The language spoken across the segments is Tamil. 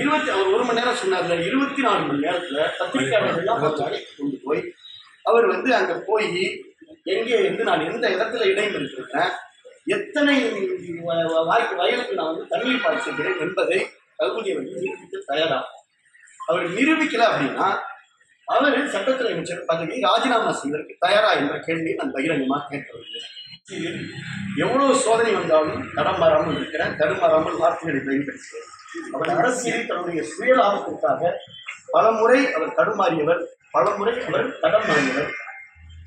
அவர் 1 மணி நேரம் சொன்னார்ல, 24 மணி நேரத்துல பத்திரிகையாளர்கள்லாம் அழைத்து கொண்டு போய் அவர் அங்க போய் எங்கே நான் எந்த இடத்துல இடைமறிக்கிறேன், எத்தனை வயலுக்கு நான் தண்ணீர் பாய்ச்சிருக்கிறேன் என்பதை தகுதி நிரூபிக்க தயாரா. அவர் நிரூபிக்கல அப்படின்னா அவர் சட்டத்துறை அமைச்சர் பதவியை ராஜினாமா செய்வதற்கு தயாரா என்ற கேள்வியை நான் பகிரங்கமாக கேட்கிறேன். எவ்வளவு சோதனை வந்தாலும் தடமாறாமல் இருக்கிறேன், தடுமாறாமல் வார்த்தைகளை பயன்படுத்துகிறேன். அவர் அரசியலில் தன்னுடைய சுயலாபத்திற்காக பலமுறை அவர் தடுமாறியவர், பலமுறை அவர் தடம் மாறியவர்.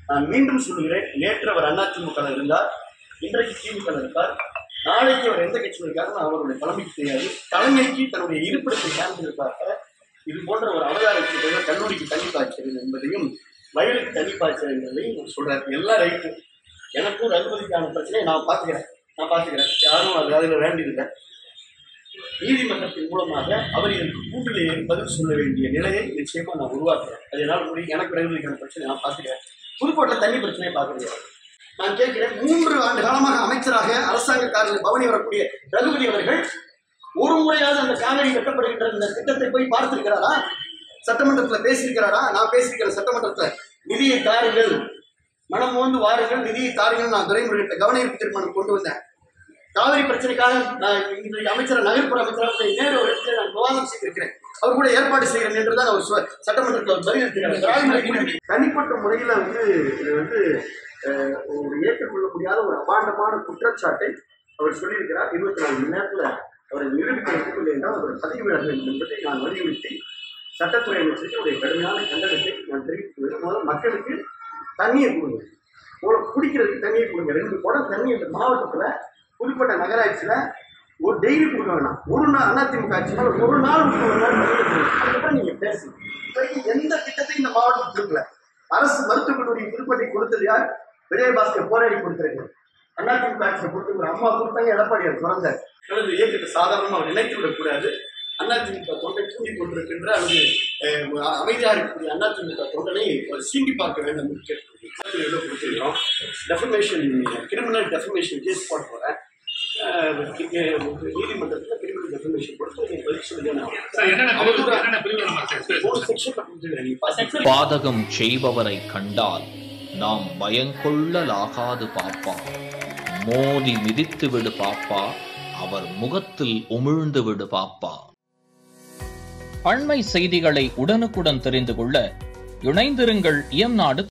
நான் மீண்டும் சொல்லுகிறேன், நேற்று அவர் அதிமுக இருந்தார், இன்றைக்கு திமுக இருக்கார், நாளைக்கு அவர் எந்த கட்சியில் இருக்காரு அவருடைய தலைமைக்கு தெரியாது. தலைமைக்கு தன்னுடைய இருப்பிடத்தை சார்ந்திருப்பாக இது போன்ற ஒரு அவதாரத்துக்கு கல்லூரிக்கு தண்ணி பாய்ச்சல் என்பதையும் வயலுக்கு தண்ணி பாய்ச்சல் என்பதையும் சொல்றாரு. எல்லாம் ரைட்டு, எனக்கும் ரகுபதிக்கான பிரச்சனையை நான் பார்த்துக்கிறேன், யாரும் அதில் வேண்டியதில்லை. நீதிமன்றத்தின் மூலமாக அவர் இதற்கு கூட்டிலேயே பதில் சொல்ல வேண்டிய நிலையை நிச்சயமா நான் உருவாக்குறேன். அதனால் எனக்கு ரகுபதிக்கான பிரச்சனை நான் பார்த்துக்கிறேன். புதுக்கோட்டை தண்ணி பிரச்சனையை பார்க்குறேன். நான் கேட்கிறேன், 3 ஆண்டு காலமாக அமைச்சராக அரசாங்க காரில் பவனி வரக்கூடிய ரகுபதி அவர்கள் ஒரு முறையாவது அந்த காவிரி கட்டப்படுகின்ற இந்த திட்டத்தை போய் பார்த்திருக்கிறாரா? சட்டமன்றத்தில் பேசியிருக்கிறாரா? நான் பேசியிருக்கிறேன் சட்டமன்றத்தில். நிதியை தாருங்கள், மனம் வந்து வாருங்கள், நிதியை தாருங்கள். நான் துரைமுருகன் கவன ஈர்ப்பு தீர்மானம் கொண்டு வந்தேன். காவிரி பிரச்சனைக்காக நான் இன்றைக்கு அமைச்சர் நகர்ப்புற அமைச்சராக நேரு ஒரு இடத்துல நான் விவாதம் செய்திருக்கிறேன். அவர் கூட ஏற்பாடு செய்கிறேன் என்றுதான் அவர் சட்டமன்றத்தில் பதிலளித்திருக்கிறார். தனிப்பட்ட முறையில் இது ஒரு ஏற்றுக்கொள்ள முடியாத ஒரு அபாண்டமான குற்றச்சாட்டை அவர் சொல்லியிருக்கிறார். 24 மணி நேரத்தில் அவரை நிரூபிக்க எடுத்துக்கொள்ள என்றால் அவர் பதவி விலக வேண்டும் என்பதை நான் வலியுறுத்தி சட்டத்துறை அமைச்சருக்கு கடுமையான கண்டனத்தை நான் தெரிவித்துள்ளேன். முதல்ல மக்களுக்கு தண்ணியை கொடுங்க, குடிக்கிறதுக்கு தண்ணியை கொடுங்க. 2 குடம் தண்ணி இந்த மாவட்டத்தில் புதுக்கோட்டை நகராட்சியில் ஒரு டெய்லி கொடுக்க வேணாம். ஒரு நாள் அதிமுக ஆட்சியில் ஒரு நாள் அதுக்கப்புறம் நீங்கள் பேசுங்க. எந்த திட்டத்தையும் இந்த மாவட்டத்தில் கொடுக்கல. அரசு மருத்துவக் கல்லூரி புதுக்கோட்டை கொடுத்தது யார்? விஜயபாஸ்கர் போராடி கொடுத்திருக்கிறார். அதிமுக ஆட்சியை கொடுத்து ஒரு அம்மா கொடுத்தாங்க, எடப்பாடியார் பிறந்தார். அல்லது இயக்கத்தை சாதாரணமாக நினைத்து விடக்கூடாது. அதிமுக தொண்டை தூண்டி கொண்டிருக்கின்ற அல்லது அமைதியாக இருக்கக்கூடிய அதிமுக தொண்டனை சீண்டி பார்க்க வேண்டும் என்று கேட்டுக்கிறோம். டெஃபமேஷன், கிரிமினல் டெஃபமேஷன் கேஸ் போட போகிறேன். நீதிமன்றத்தில் கிரிமினல் டெஃபமேஷன் கொடுத்து பதில் சொல்லி பாதகம் செய்பவரை கண்டால் நாம் பயங்கொள்ளலாகாது பாப்பா, மோதி மிதித்து விடு பாப்பா, அவர் முகத்தில் உமிழ்ந்து விடு பாப்பா. அண்மை செய்திகளை உடனுக்குடன் தெரிந்து கொள்ள இணைந்திருங்கள் இயம்நாடு